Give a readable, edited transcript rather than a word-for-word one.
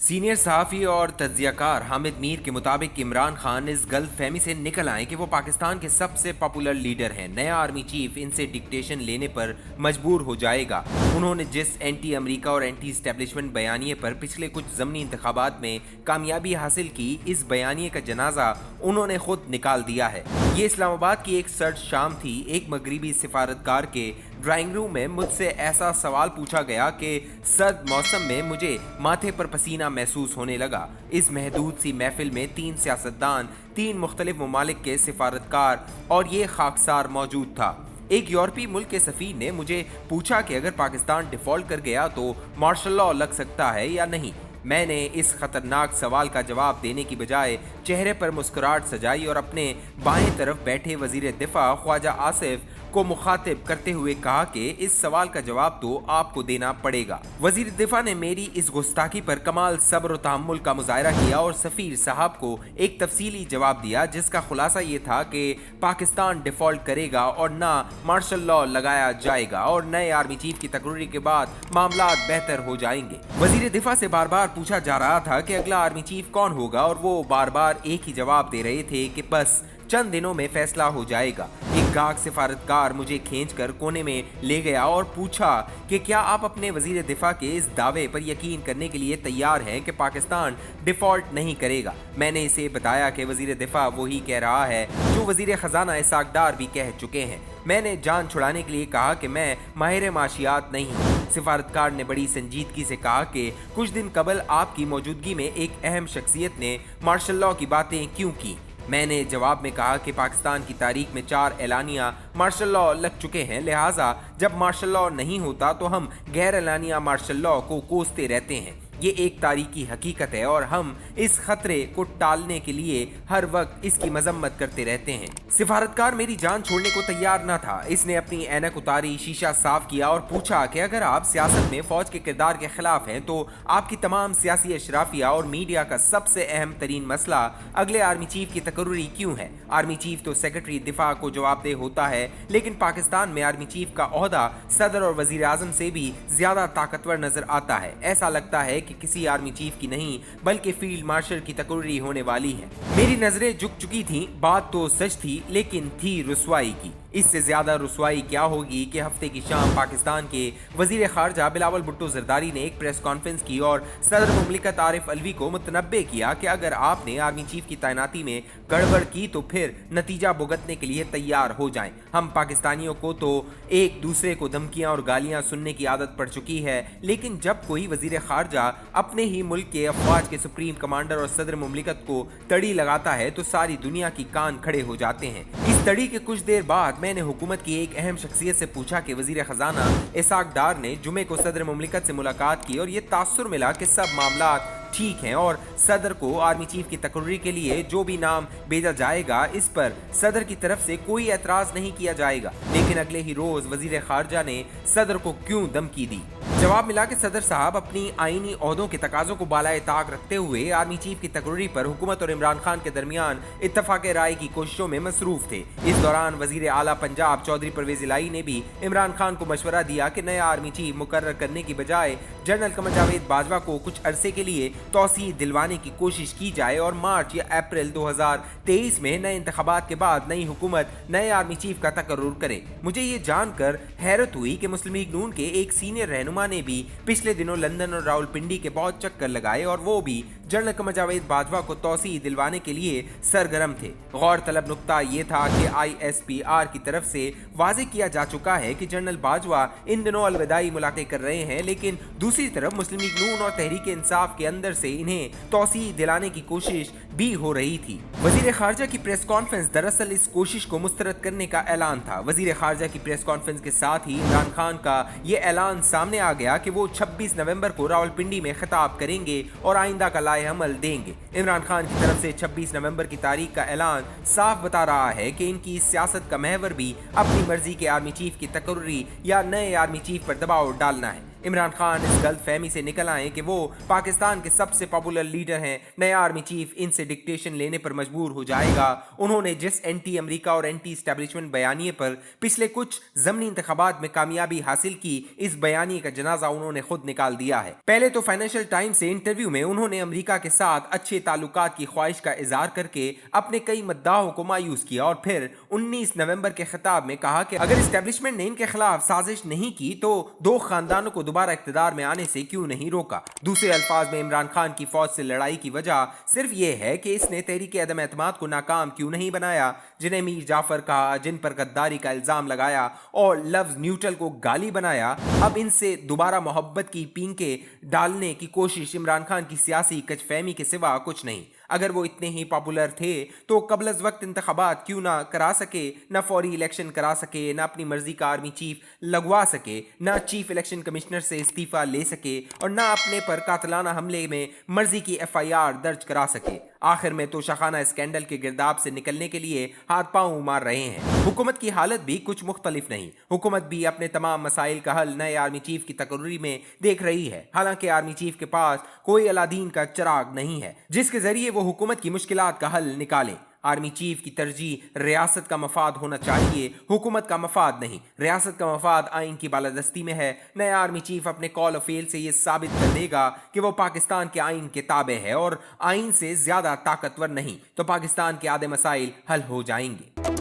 Senior सहाफ़ी और तज्ज़ियाकार हामिद मीर के मुताबिक इमरान खान इस गलत फहमी से निकल आए कि वो पाकिस्तान के सबसे पॉपुलर लीडर हैं। नया आर्मी चीफ इनसे डिक्टेशन लेने पर मजबूर हो जाएगा। उन्होंने जिस एंटी अमरीका और एंटी इस्टेब्लिशमेंट बयानिए पर पिछले कुछ ज़मनी इंतखाबात में कामयाबी हासिल की, इस बयानिए का जनाजा उन्होंने खुद निकाल दिया है। ये इस्लामाबाद की एक सर्द शाम थी। एक मगरिबी सिफारतकार के ड्राइंग रूम में मुझसे ऐसा सवाल पूछा गया कि सर्द मौसम में मुझे माथे पर पसीना महसूस होने लगा। इस महदूद सी महफिल में 3 सियासतदान, 3 मुख्तलिफ ममालिक के सिफारतकार और ये खाकसार मौजूद था। एक यूरोपीय मुल्क के सफ़ीर ने मुझे पूछा कि अगर पाकिस्तान डिफ़ॉल्ट कर गया तो मार्शल लॉ लग सकता है या नहीं। मैंने इस खतरनाक सवाल का जवाब देने की बजाय चेहरे पर मुस्कुराहट सजाई और अपने बाएं तरफ बैठे वजीर दिफा ख्वाजा आसिफ को मुखातिब करते हुए कहा कि इस सवाल का जवाब तो आपको देना पड़ेगा। वजीर दिफा ने मेरी इस गुस्ताखी पर कमाल सब्र और तहम्मुल का मुजाहरा किया और सफ़ीर साहब को एक तफसीली जवाब दिया, जिसका खुलासा ये था कि पाकिस्तान डिफ़ॉल्ट करेगा और ना मार्शल लॉ लगाया जाएगा और नए आर्मी चीफ की तकरीर के बाद मामलात बेहतर हो जाएंगे। वजीर दिफा से बार बार पूछा जा रहा था कि अगला आर्मी चीफ कौन होगा और वो बार बार एक ही जवाब दे रहे थे कि बस चंद दिनों में फैसला हो जाएगा। एक गाहक सिफारतकार मुझे खींचकर कोने में ले गया और पूछा कि क्या आप अपने वजीर दिफा के इस दावे पर यकीन करने के लिए तैयार हैं कि पाकिस्तान डिफ़ॉल्ट नहीं करेगा। मैंने इसे बताया कि वजीर दिफा वही कह रहा है जो वजीर खजाना इसाक डार भी कह चुके हैं। मैंने जान छुड़ाने के लिए कहा कि मैं माहिर माशियात नहीं हूँ। सिफारतकार ने बड़ी संजीदगी से कहा कि कुछ दिन कबल आपकी मौजूदगी में एक अहम शख्सियत ने मार्शल लॉ की बातें क्यों की। मैंने जवाब में कहा कि पाकिस्तान की तारीख में 4 एलानिया मार्शल लॉ लग चुके हैं, लिहाजा जब मार्शल लॉ नहीं होता तो हम गैर एलानिया मार्शल लॉ को कोसते रहते हैं। ये एक तारीखी हकीकत है और हम इस खतरे को टालने के लिए हर वक्त इसकी मजम्मत करते रहते हैं। सिफारतकार मेरी जान छोड़ने को तैयार न था। इसने अपनी ऐनक उतारी, शीशा साफ किया और पूछा कि अगर आप सियासत में फौज के किरदार के खिलाफ हैं तो आपकी तमाम सियासी अशराफिया और मीडिया का सबसे अहम तरीन मसला अगले आर्मी चीफ की तकर्री क्यों है। आर्मी चीफ तो सेक्रेटरी दिफा को जवाबदेह होता है, लेकिन पाकिस्तान में आर्मी चीफ का ओहदा सदर और वजीर आजम से भी ज्यादा ताकतवर नजर आता है। ऐसा लगता है कि किसी आर्मी चीफ की नहीं बल्कि फील्ड मार्शल की तकर्री होने वाली है। मेरी नजरें झुक चुकी थीं। बात तो सच थी, लेकिन थी रुसवाई की। इससे ज्यादा रुसवाई क्या होगी कि हफ्ते की शाम पाकिस्तान के वजीर खारजा बिलावल भुट्टो जरदारी ने एक प्रेस कॉन्फ्रेंस की और सदर मुमलिकत आरिफ अलवी को मुतनब्बे किया कि अगर आपने आर्मी चीफ की तैनाती में गड़बड़ की तो फिर नतीजा भुगतने के लिए तैयार हो जाएं। हम पाकिस्तानियों को तो एक दूसरे को धमकियां और गालियां सुनने की आदत पड़ चुकी है, लेकिन जब कोई वजीर खारजा अपने ही मुल्क के अफवाज के सुप्रीम कमांडर और सदर मुमलिकत को तड़ी लगाता है तो सारी दुनिया की कान खड़े हो जाते हैं। इस तड़ी के कुछ देर बाद मैंने हुकूमत की एक अहम शख्सियत से पूछा कि वजीर खजाना इसाक डार ने जुमे को सदर मुमलिकत से मुलाकात की और ये तासुर मिला कि सब मामला ठीक हैं और सदर को आर्मी चीफ की तकर्री के लिए जो भी नाम भेजा जाएगा इस पर सदर की तरफ से कोई एतराज नहीं किया जाएगा। लेकिन अगले ही रोज वजीर खारजा ने सदर को क्यों धमकी दी। जवाब मिला कि सदर साहब अपनी आईनी ओहदों के तकाजों को बालाए ताक रखते हुए आर्मी चीफ की तकर्री पर हुकूमत और इमरान खान के दरमियान इत्तफाक राय की कोशिशों में मसरूफ थे। इस दौरान वजीर आला पंजाब चौधरी परवेज इलाही ने भी इमरान खान को मशवरा दिया कि नया आर्मी चीफ मुकर्रर करने की बजाय जनरल कमर जावेद बाजवा को कुछ अरसे के लिए तौसीह दिलवाने की कोशिश की जाए और मार्च या अप्रैल 2023 में नए इंतखाबात के बाद नई हुकूमत नए आर्मी चीफ का तकर्रुर करे। मुझे ये जानकर हैरत हुई कि मुस्लिम लीग नून के एक सीनियर रहनुमा ने भी पिछले दिनों लंदन और रावलपिंडी के बहुत चक्कर लगाए और वो भी जनरल कमर जावेद बाजवा को तौसीह दिलवाने के लिए सरगर्म थे। गौरतलब नुक्ता ये था कि ISPR की तरफ से वाज़ेह किया जा चुका है कि जनरल बाजवा इन दिनों अलविदाई मुलाकातें कर रहे हैं, लेकिन दूसरी तरफ मुस्लिम लीग नून और तहरीक इंसाफ के अंदर से इन्हें तौसीह दिलाने की कोशिश भी हो रही थी। वजीर खारजा की प्रेस कॉन्फ्रेंस दरअसल इस कोशिश को मुस्तरद करने का ऐलान था। वजीर खारजा की प्रेस कॉन्फ्रेंस के साथ ही इमरान खान का ये ऐलान सामने आ गया कि वो 26 नवंबर को रावलपिंडी में खिताब करेंगे और आइंदा का लाए अमल देंगे। इमरान खान की तरफ से 26 नवंबर की तारीख का ऐलान साफ बता रहा है कि इनकी सियासत का महवर भी अपनी मर्जी के आर्मी चीफ की तकर्री या नए आर्मी चीफ पर दबाव डालना है। इमरान खान इस गलत फहमी से निकल आए कि वो पाकिस्तान के सबसे पॉपुलर लीडर हैं, नया आर्मी चीफ इनसे डिक्टेशन लेने पर मजबूर हो जाएगा। उन्होंने जिस एंटी अमेरिका और एंटी स्टैब्लिशमेंट बयानिए पर पिछले कुछ ज़मनी इंतखाबात में कामयाबी हासिल की, इस बयानिए का जनाजा उन्होंने खुद निकाल दिया है। पहले तो फाइनेंशियल टाइम्स से इंटरव्यू में उन्होंने अमेरिका के साथ अच्छे ताल्लुकात की ख्वाहिश का इजहार करके अपने कई मद्दाहों को मायूस किया और फिर 19 नवंबर के खिताब में कहा कि अगर एस्टेब्लिशमेंट ने इनके खिलाफ साजिश नहीं की तो दो खानदानों को दोबारा इख्तिदार में आने से क्यों नहीं रोका। दूसरे अल्फाज में इमरान खान की फौज से लड़ाई की वजह सिर्फ ये है कि इसने तहरीक अदम एतमाद को नाकाम क्यों नहीं बनाया, जिन्हें मीर जाफर कहा, जिन पर गद्दारी का इल्जाम लगाया और लफ्ज न्यूट्रल को गाली बनाया। अब इनसे दोबारा मोहब्बत की पींके डालने की कोशिश इमरान खान की सियासी कचफहमी के सिवा कुछ नहीं। अगर वो इतने ही पॉपुलर थे तो कबल अज़ वक्त इंतखाबात क्यों ना करा सके, ना फौरी इलेक्शन करा सके, ना अपनी मर्जी का आर्मी चीफ लगवा सके, ना चीफ इलेक्शन कमिश्नर से इस्तीफा ले सके और ना अपने पर कातलाना हमले में मर्जी की FIR दर्ज करा सके। आखिर में तो शाखाना स्कैंडल के गिरदाब से निकलने के लिए हाथ पांव मार रहे हैं। हुकूमत की हालत भी कुछ मुख्तलिफ नहीं। हुकूमत भी अपने तमाम मसाइल का हल नए आर्मी चीफ की तकर्री में देख रही है। हालांकि आर्मी चीफ के पास कोई अलादीन का चिराग नहीं है जिसके जरिए वो हुकूमत की मुश्किलात का हल निकाले। आर्मी चीफ की तरजीह रियासत का मफाद होना चाहिए, हुकूमत का मफाद नहीं। रियासत का मफाद आइन की बालादस्ती में है। नया आर्मी चीफ अपने कॉल ऑफ फेल से ये साबित कर देगा कि वो पाकिस्तान के आइन के ताबे है और आइन से ज्यादा ताकतवर नहीं, तो पाकिस्तान के आधे मसाइल हल हो जाएंगे।